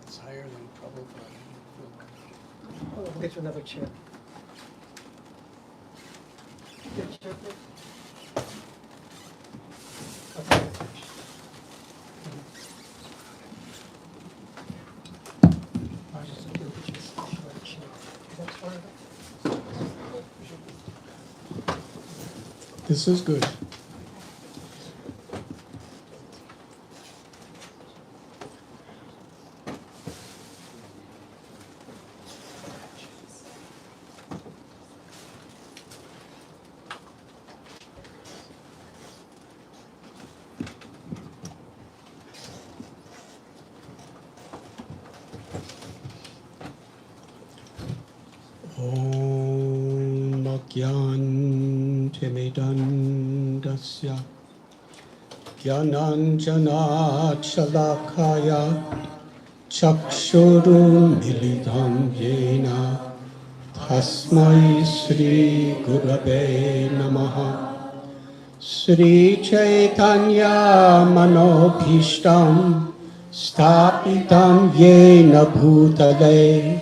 It's higher than Prabhupada. Oh, we'll get you another chair. Get a chair, please. Okay. I'll just do just a short chair. That's part of it. This is good. Om Jnantimidandasya Jnananjanachalakaya Chakshurumilitam Yena Tasmai Sri Gurave Namaha Sri Chaitanya Manobhishtam Stapitam Yena Bhutale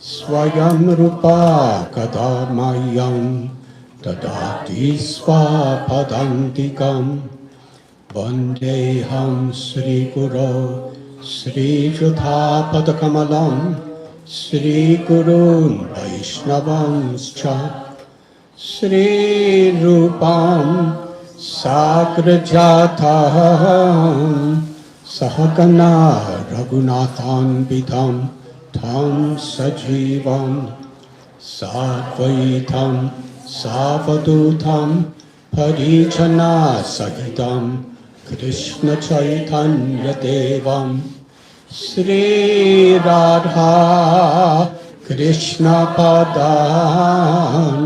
Swayam Rupa Kadamayam Dadati Swapadantikam Vandeham Sri Guru Sri Judhapadakamalam Sri Gurun Vaishnavanscha Sri Rupam Sagrajatam Sahagana Raghunathan Vidham Tam Sajivam Sadvaitam Savadutam Parijana Sahitam Krishna Chaitanya Devam Sri Radha Krishna Padam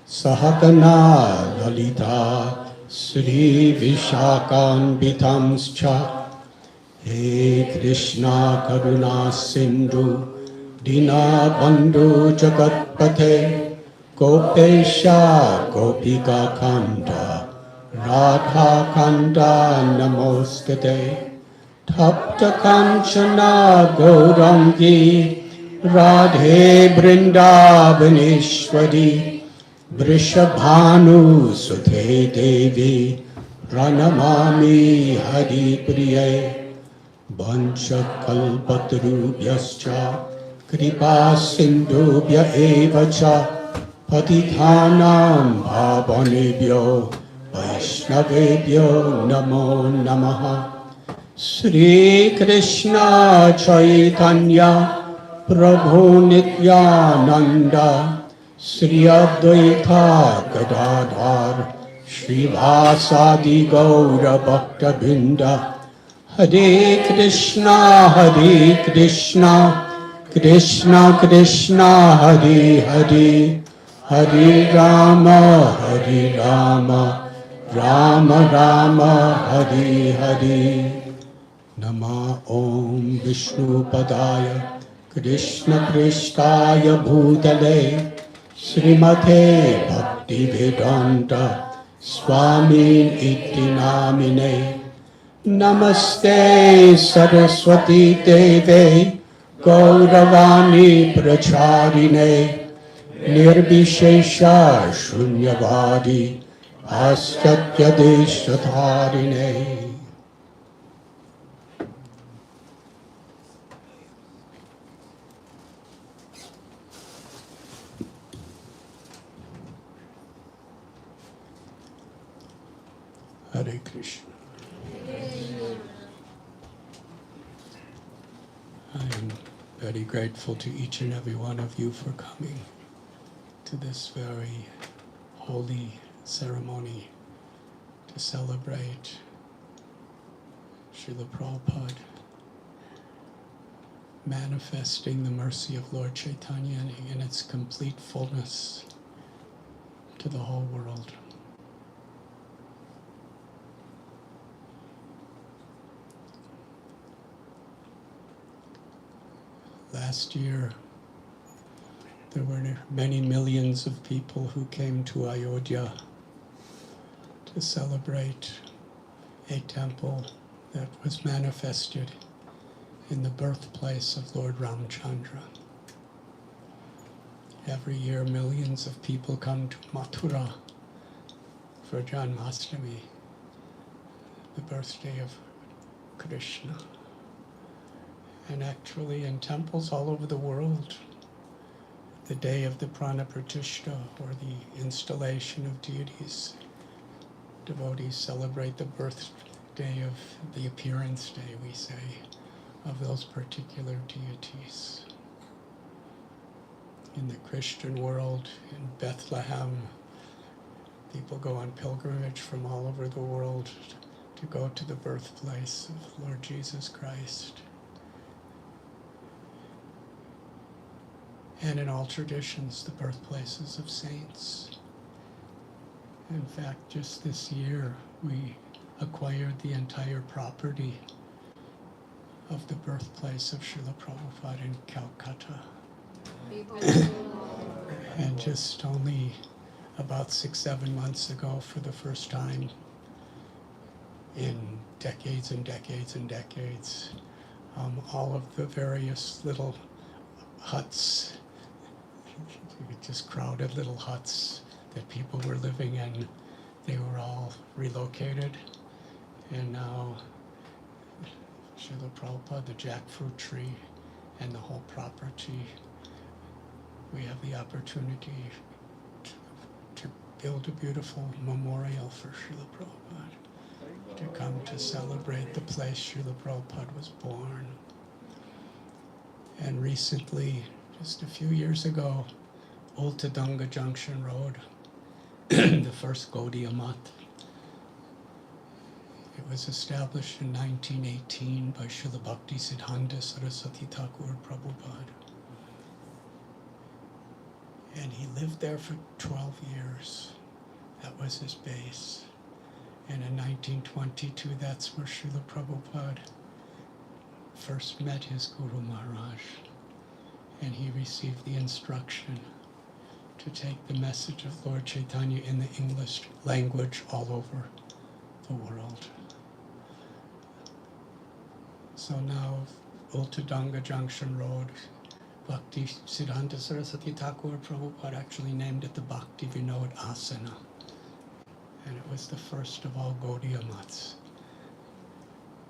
Sahagana Lalita Sri Vishakan Bitamscha He Krishna Karuna Sindhu Dina Bandhu Jagatpate Gopesha Gopika Kanda Radha Kanda Namostate Tapta Kanchana Gaurangi Radhe Vrindavaneshwari Vrishabhanu Suthe Devi Pranamami Hari Priye Vanchakalpatarubhyascha Kripa Sindhubhya Evacha Patithanam Bhavanebhyo Vaishnavebhyo Namo Namaha Sri Krishna Chaitanya Prabhu Nityananda Sri Advaita Gadadhar Srivasadi Gaura Bhakta Binda Hare Krishna Krishna Krishna Hare Hare Hare Rama Rama Rama Hare Hare Nama Om Vishnu Padaya Krishna Prishtaya Bhutale Srimate Bhakti Vedanta Swami Iti Namine Namaste Saraswati Deve Gauravani Pracharine Nirbhishesha Shunyavadi Astyatya Deshatharine. Hare Krishna. I am very grateful to each and every one of you for coming to this very holy ceremony to celebrate Srila Prabhupada manifesting the mercy of Lord Chaitanya in its complete fullness to the whole world. last year, there were many millions of people who came to Ayodhya to celebrate a temple that was manifested in the birthplace of Lord Ramchandra. Every year, millions of people come to Mathura for Janmashtami, the birthday of Krishna. And actually in temples all over the world, the day of the Prana-Pratishtha, or the installation of deities, devotees celebrate the birthday of the appearance day, we say, of those particular deities. In the Christian world, in Bethlehem, people go on pilgrimage from all over the world to go to the birthplace of Lord Jesus Christ. And in all traditions, the birthplaces of saints. In fact, just this year, we acquired the entire property of the birthplace of Srila Prabhupada in Calcutta. And just only about 6-7 months ago, for the first time in decades and decades and decades, all of the various little huts, just crowded little huts that people were living in, they were all relocated. And now Srila Prabhupada, the jackfruit tree, and the whole property, we have the opportunity to build a beautiful memorial for Srila Prabhupada, to come to celebrate the place Srila Prabhupada was born. And recently, just a few years ago, Old Tadunga Junction Road, the first Gaudiya Math, it was established in 1918 by Srila Bhakti Siddhanta Saraswati Thakur Prabhupada. And he lived there for 12 years. That was his base. And in 1922, that's where Srila Prabhupada first met his Guru Maharaj. And he received the instruction to take the message of Lord Chaitanya in the English language all over the world. So now, Old Tadunga Junction Road, Bhakti Siddhanta Saraswati Thakur Prabhupada actually named it the Bhakti Vinod Asana. And it was the first of all Gaudiya Maths,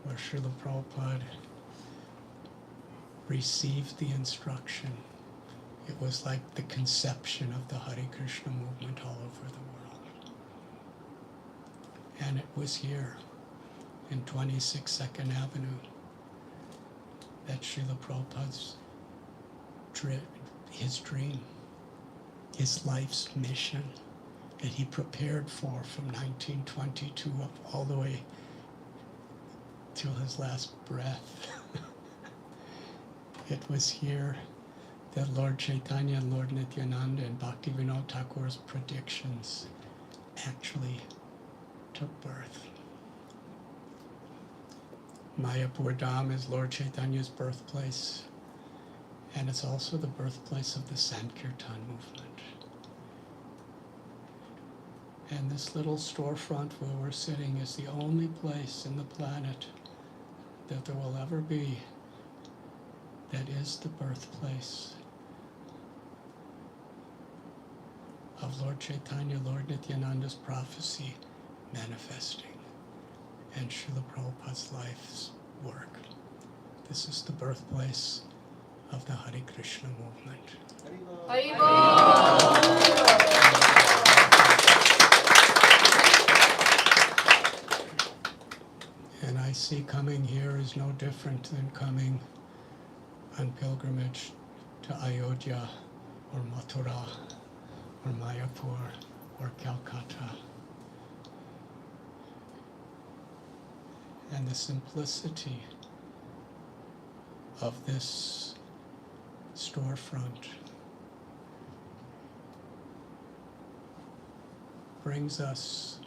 where Srila Prabhupada received the instruction. It was like the conception of the Hare Krishna movement all over the world. And it was here, in 26 2nd Avenue, that Srila Prabhupada's his dream, his life's mission that he prepared for from 1922 up all the way till his last breath. It was here that Lord Chaitanya and Lord Nityananda and Bhakti Vinod Thakur's predictions actually took birth. Mayapur Dham is Lord Chaitanya's birthplace, and it's also the birthplace of the Sankirtan movement. And this little storefront where we're sitting is the only place in the planet that there will ever be that is the birthplace of Lord Chaitanya, Lord Nityananda's prophecy manifesting, and Srila Prabhupada's life's work. This is the birthplace of the Hare Krishna movement. And I see coming here is no different than coming on pilgrimage to Ayodhya or Mathura or Mayapur or Calcutta. And the simplicity of this storefront brings us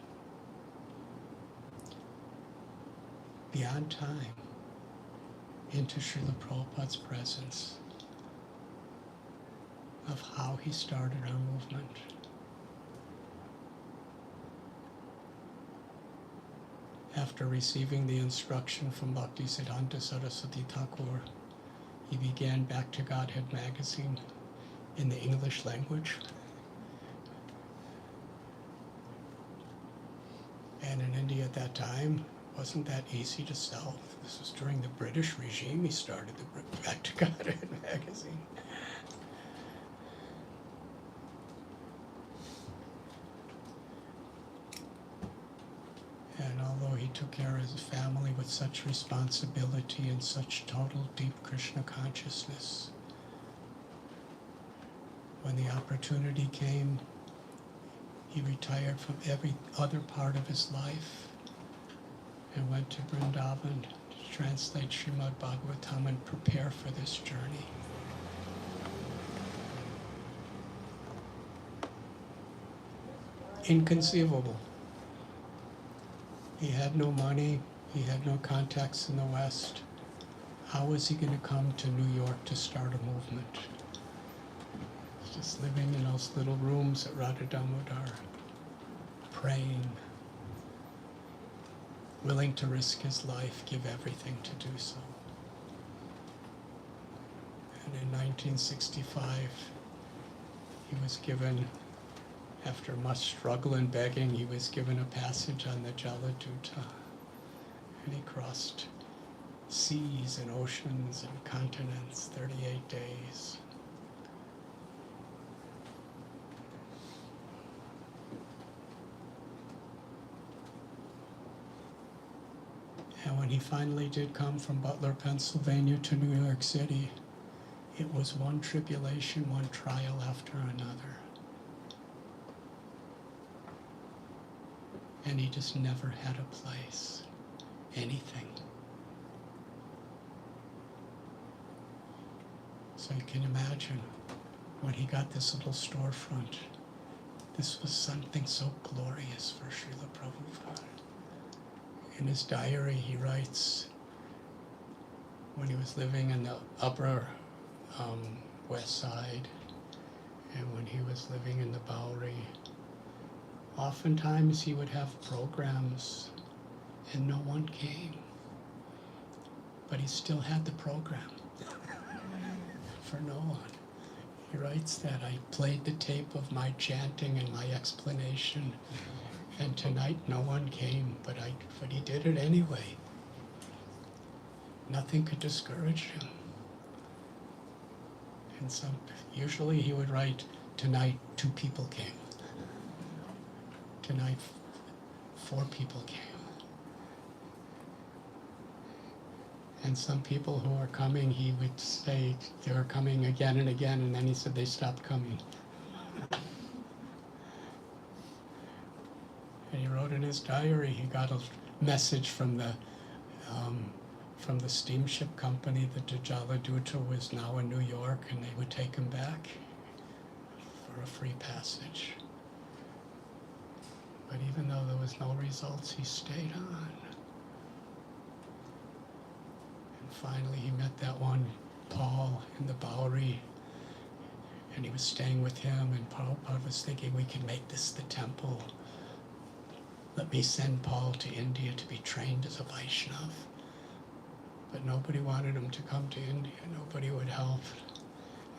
beyond time into Srila Prabhupada's presence of how he started our movement. After receiving the instruction from Bhaktisiddhanta Saraswati Thakur, he began Back to Godhead magazine in the English language. And in India at that time, wasn't that easy to sell. This was during the British regime. He started the Back to Godhead magazine. And although he took care of his family with such responsibility and such total deep Krishna consciousness, when the opportunity came, he retired from every other part of his life and went to Vrindavan to translate Srimad Bhagavatam and prepare for this journey. Inconceivable. He had no money, he had no contacts in the West. How was he going to come to New York to start a movement? He's just living in those little rooms at Radha Damodar, praying, willing to risk his life, give everything to do so. And in 1965, he was given, after much struggle and begging, he was given a passage on the Jaladuta, and he crossed seas and oceans and continents, 38 days. And when he finally did come from Butler, Pennsylvania to New York City, it was one tribulation, one trial after another. And he just never had a place, anything. So you can imagine when he got this little storefront, this was something so glorious for Srila Prabhupada. In his diary he writes, when he was living in the upper west side, and when he was living in the Bowery, oftentimes he would have programs and no one came, but he still had the program for no one. He writes that I played the tape of my chanting and my explanation, and tonight no one came, but he did it anyway. Nothing could discourage him. And usually he would write, tonight 2 people came. Tonight 4 people came. And some people who are coming, he would say they were coming again and again, and then he said they stopped coming. And he wrote in his diary, he got a message from the steamship company that the Jaladuta was now in New York, and they would take him back for a free passage. But even though there was no results, he stayed on. And finally he met that one Paul in the Bowery, and he was staying with him, and Prabhupada was thinking, we can make this the temple. Let me send Paul to India to be trained as a Vaishnav. But nobody wanted him to come to India. Nobody would help.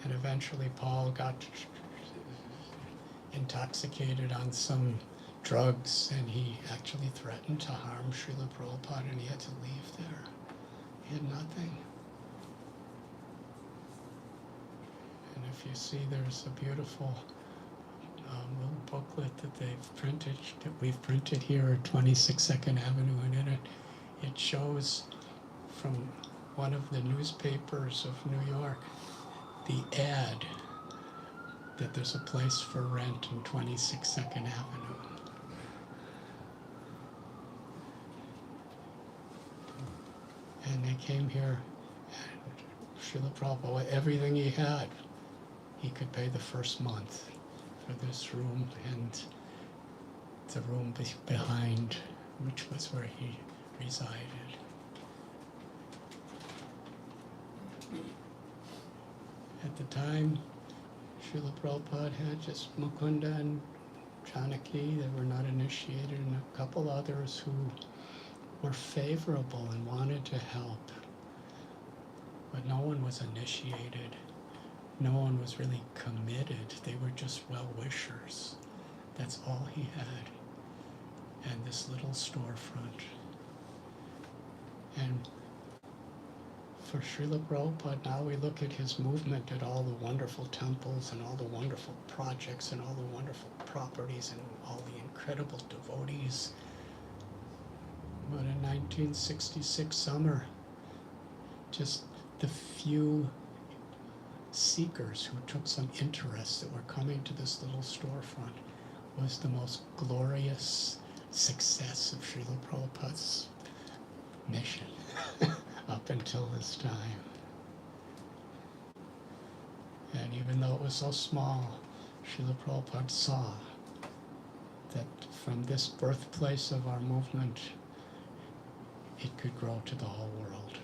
And eventually Paul got intoxicated on some drugs, and he actually threatened to harm Srila Prabhupada, and he had to leave there. He had nothing. And if you see, there's a beautiful little booklet that we've printed here at 26 Second Avenue, and in it, it shows from one of the newspapers of New York the ad that there's a place for rent in 26 Second Avenue. And they came here, and Srila Prabhupada, everything he had, he could pay the first month for this room and the room behind, which was where he resided. At the time, Srila Prabhupada had just Mukunda and Janaki that were not initiated, and a couple others who were favorable and wanted to help. But no one was initiated. No one was really committed. They were just well-wishers. That's all he had. And this little storefront. And for Srila Prabhupada, now we look at his movement, at all the wonderful temples and all the wonderful projects and all the wonderful properties and all the incredible devotees. But in 1966 summer, just the few seekers who took some interest that were coming to this little storefront was the most glorious success of Srila Prabhupada's mission up until this time. And even though it was so small, Srila Prabhupada saw that from this birthplace of our movement, it could grow to the whole world.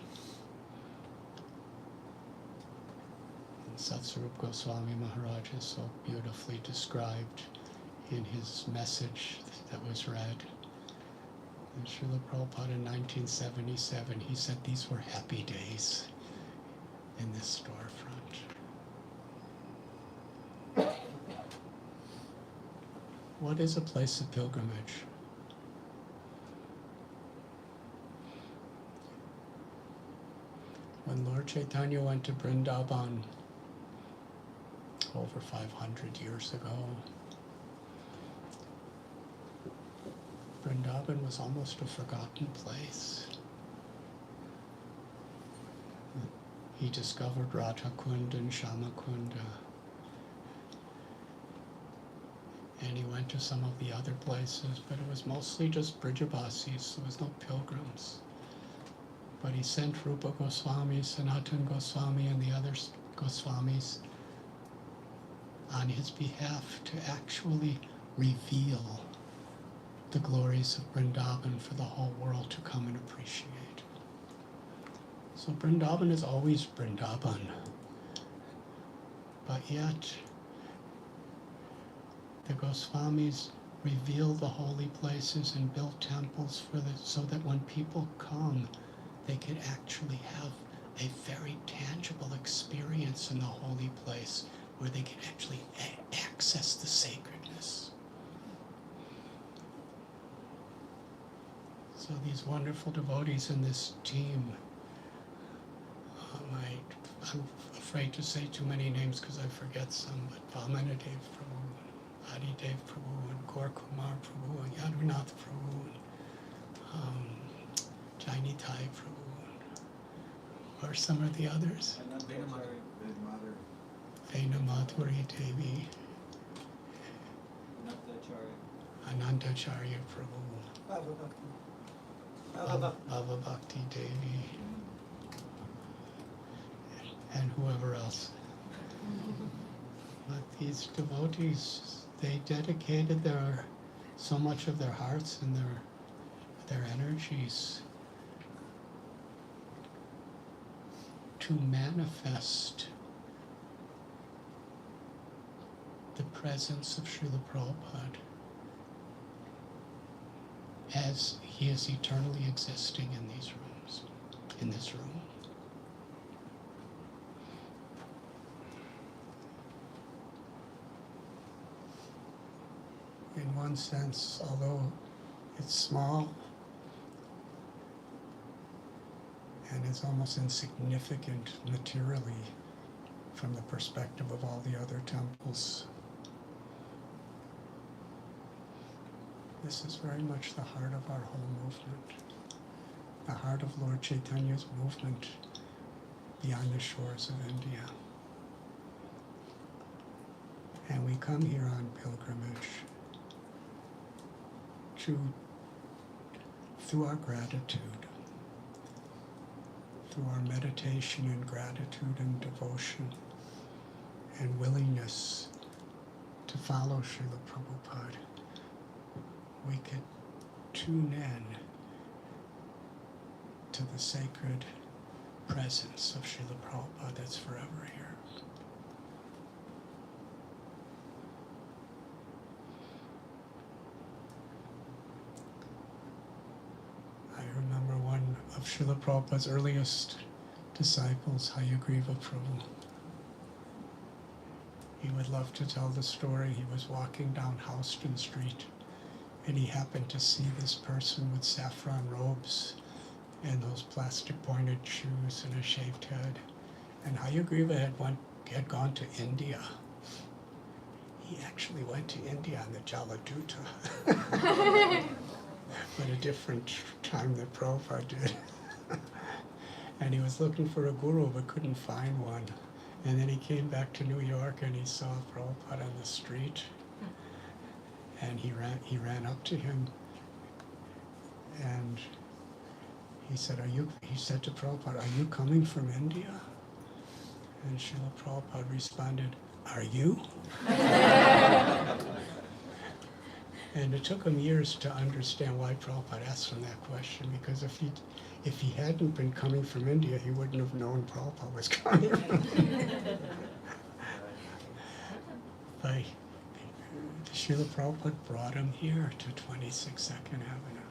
And Satsarup Goswami Maharaj is so beautifully described in his message that was read. And Srila Prabhupada in 1977, he said these were happy days in this storefront. What is a place of pilgrimage? When Lord Chaitanya went to Vrindavan over 500 years ago, Vrindavan was almost a forgotten place. He discovered Radhakunda and Shamakunda. And he went to some of the other places, but it was mostly just Brijabasis. There was no pilgrims. But he sent Rupa Goswami, Sanatan Goswami, and the other Goswamis on his behalf to actually reveal the glories of Vrindavan for the whole world to come and appreciate. So Vrindavan is always Vrindavan, but yet the Goswamis reveal the holy places and build temples so that when people come, they could actually have a very tangible experience in the holy place where they can actually access the sacredness. So these wonderful devotees in this team, I'm afraid to say too many names because I forget some, but Vamanadev Prabhu, Adidev Prabhu, and Gaur Kumar Prabhu, and Yadurnath Prabhu, and Jainitai Prabhu, or some of the others. Vena Madhuri Devi, Anantacharya Prabhu, Bhava Bhakti Devi, and whoever else. But these devotees, they dedicated so much of their hearts and their energies to manifest the presence of Srila Prabhupada as he is eternally existing in these rooms, in this room. In one sense, although it's small and is almost insignificant materially from the perspective of all the other temples, this is very much the heart of our whole movement, the heart of Lord Chaitanya's movement beyond the shores of India. And we come here on pilgrimage through our gratitude, through our meditation and gratitude and devotion and willingness to follow Srila Prabhupada, we could tune in to the sacred presence of Srila Prabhupada that's forever here. of Srila Prabhupada's earliest disciples, Hayagriva Prabhu. He would love to tell the story. He was walking down Houston Street, and he happened to see this person with saffron robes and those plastic pointed shoes and a shaved head. And Hayagriva had gone to India. He actually went to India on the Jaladuta, but a different time than Prabhupada did. And he was looking for a guru but couldn't find one. And then he came back to New York and he saw Prabhupada on the street. And he ran up to him and he said to Prabhupada, "Are you coming from India?" And Srila Prabhupada responded, "Are you?" And it took him years to understand why Prabhupada asked him that question, because if he hadn't been coming from India, he wouldn't have known Prabhupada was coming from India. But Srila Prabhupada brought him here to 26 2nd Avenue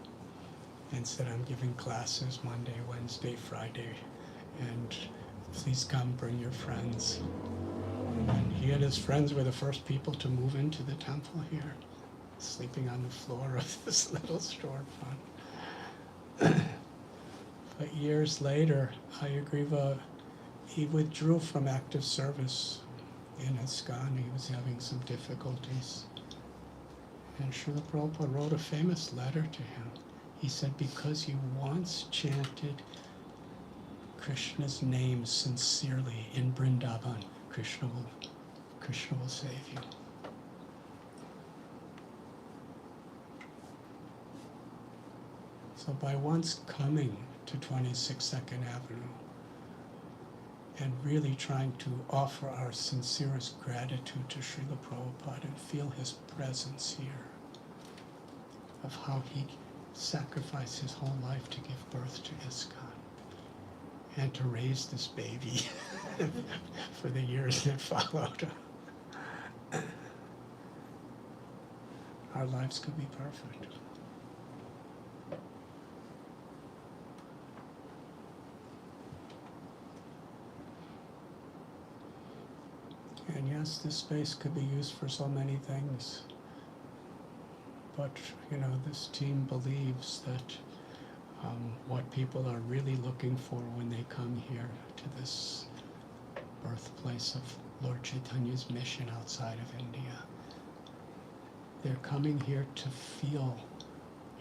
and said, "I'm giving classes Monday, Wednesday, Friday, and please come, bring your friends." And he and his friends were the first people to move into the temple here, sleeping on the floor of this little storefront. But years later, Hayagriva, he withdrew from active service in Iskcon. He was having some difficulties. And Srila Prabhupada wrote a famous letter to him. He said, "Because you once chanted Krishna's name sincerely in Vrindavan, Krishna will save you." So by once coming to 26 2nd Avenue and really trying to offer our sincerest gratitude to Srila Prabhupada and feel his presence here, of how he sacrificed his whole life to give birth to Iskcon and to raise this baby for the years that followed. Our lives could be perfect. And yes, this space could be used for so many things. But, this team believes that what people are really looking for when they come here to this birthplace of Lord Chaitanya's mission outside of India, they're coming here to feel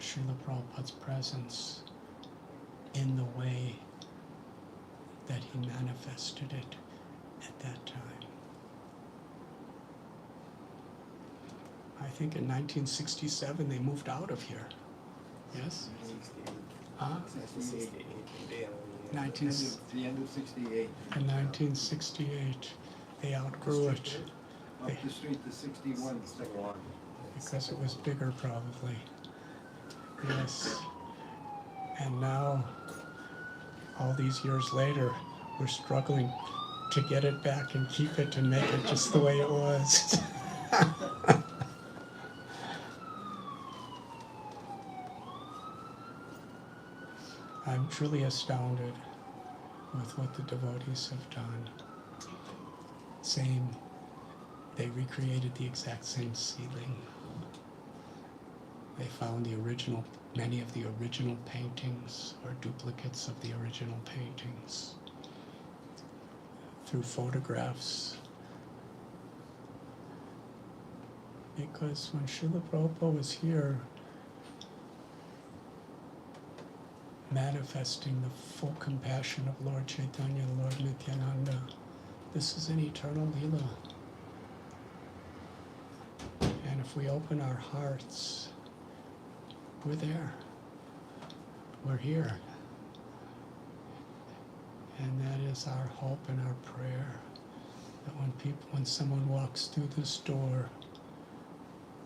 Srila Prabhupada's presence in the way that he manifested it at that time. I think in 1967 they moved out of here. Yes? Huh? The end of 68. In 1968, they outgrew it. Up the street to 61. Because it was bigger, probably. Yes. And now, all these years later, we're struggling to get it back and keep it and make it just the way it was. I'm truly astounded with what the devotees have done. They recreated the exact same ceiling. They found many of the original paintings or duplicates of the original paintings through photographs. Because when Srila Prabhupada was here, manifesting the full compassion of Lord Chaitanya and Lord Nityananda, this is an eternal Leela. And if we open our hearts, we're there. We're here. And that is our hope and our prayer, that when someone walks through this door,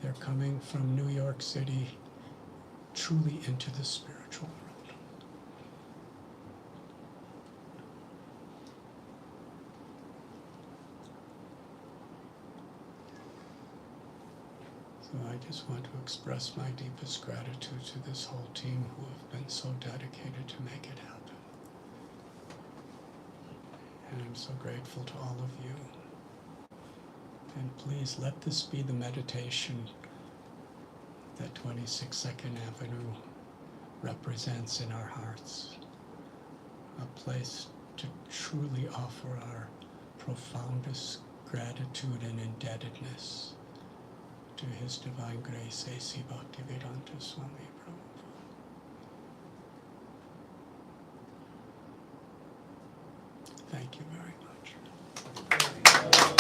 they're coming from New York City truly into the spiritual world. So I just want to express my deepest gratitude to this whole team who have been so dedicated to make it happen. And I'm so grateful to all of you. And please let this be the meditation that 22nd Avenue represents in our hearts. A place to truly offer our profoundest gratitude and indebtedness to His Divine Grace, A.C. Bhaktivedanta Swami Prabhupada. Thank you very much.